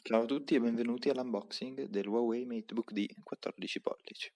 Ciao a tutti e benvenuti all'unboxing del Huawei MateBook D 14 pollici.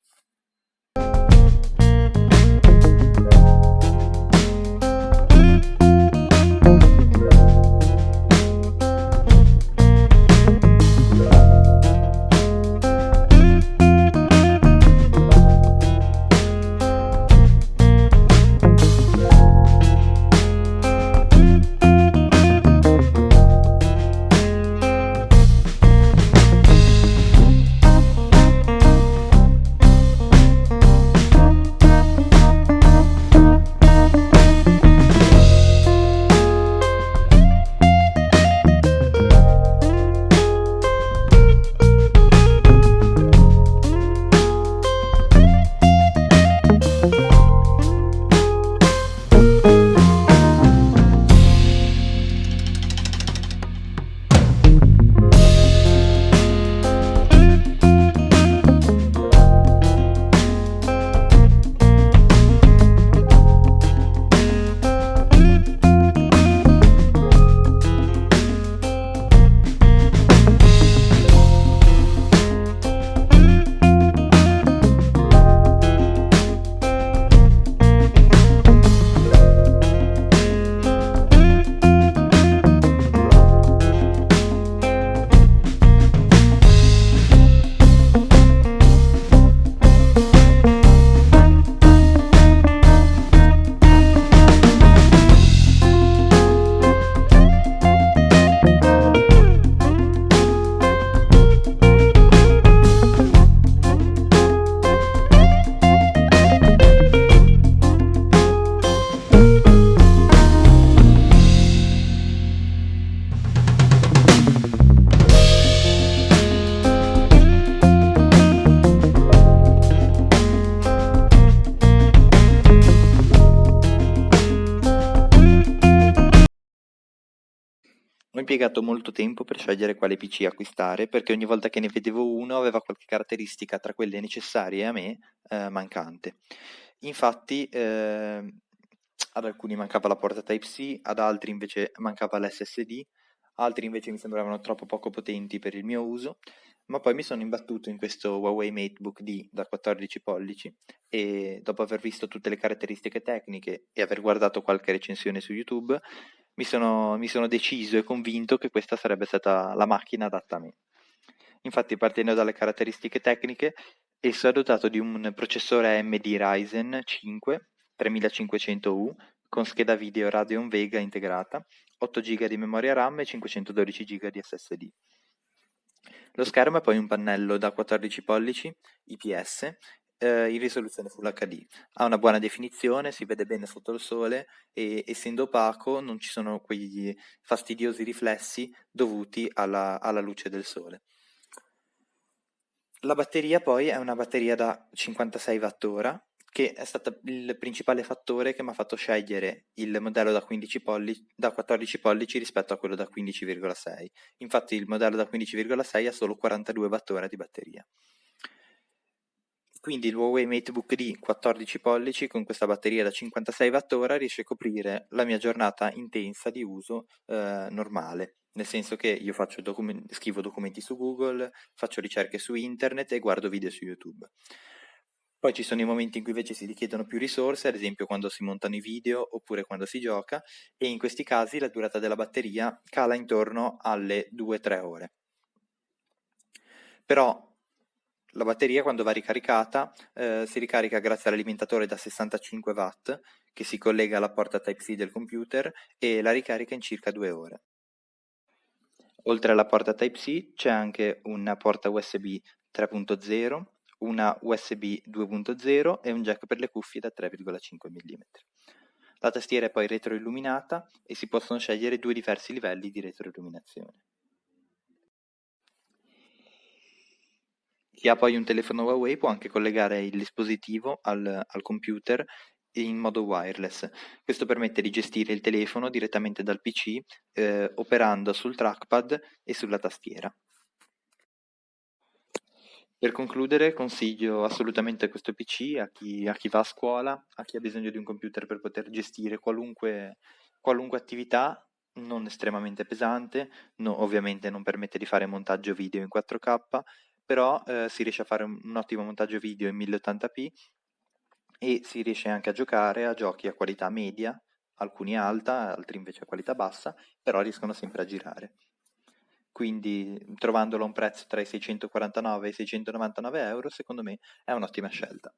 Ho impiegato molto tempo per scegliere quale PC acquistare perché ogni volta che ne vedevo uno aveva qualche caratteristica tra quelle necessarie a me mancante. Infatti ad alcuni mancava la porta Type-C, ad altri invece mancava l'SSD, altri invece mi sembravano troppo poco potenti per il mio uso, ma poi mi sono imbattuto in questo Huawei MateBook D da 14 pollici e dopo aver visto tutte le caratteristiche tecniche e aver guardato qualche recensione su YouTube mi sono deciso e convinto che questa sarebbe stata la macchina adatta a me. Infatti, partendo dalle caratteristiche tecniche, esso è dotato di un processore AMD Ryzen 5 3500U con scheda video Radeon Vega integrata, 8 GB di memoria RAM e 512 GB di SSD. Lo schermo è poi un pannello da 14 pollici IPS in risoluzione Full HD. Ha una buona definizione, si vede bene sotto il sole e essendo opaco non ci sono quegli fastidiosi riflessi dovuti alla luce del sole. La batteria poi è una batteria da 56 Wh, che è stato il principale fattore che mi ha fatto scegliere il modello da 14 pollici rispetto a quello da 15,6. Infatti il modello da 15,6 ha solo 42 Wh di batteria. Quindi il Huawei MateBook D 14 pollici con questa batteria da 56 Wh riesce a coprire la mia giornata intensa di uso normale, nel senso che io scrivo documenti su Google, faccio ricerche su internet e guardo video su YouTube. Poi ci sono i momenti in cui invece si richiedono più risorse, ad esempio quando si montano i video oppure quando si gioca, e in questi casi la durata della batteria cala intorno alle 2-3 ore. Però la batteria quando va ricaricata si ricarica grazie all'alimentatore da 65 watt che si collega alla porta Type-C del computer e la ricarica in circa 2 ore. Oltre alla porta Type-C c'è anche una porta USB 3.0, una USB 2.0 e un jack per le cuffie da 3,5 mm. La tastiera è poi retroilluminata e si possono scegliere due diversi livelli di retroilluminazione. Chi ha poi un telefono Huawei può anche collegare il dispositivo al computer in modo wireless. Questo permette di gestire il telefono direttamente dal PC, operando sul trackpad e sulla tastiera. Per concludere, consiglio assolutamente questo PC a chi va a scuola, a chi ha bisogno di un computer per poter gestire qualunque attività non estremamente pesante, ovviamente non permette di fare montaggio video in 4K, però si riesce a fare un ottimo montaggio video in 1080p e si riesce anche a giocare a giochi a qualità media, alcuni alta, altri invece a qualità bassa, però riescono sempre a girare. Quindi trovandolo a un prezzo tra i 649 e i 699 euro, secondo me è un'ottima scelta.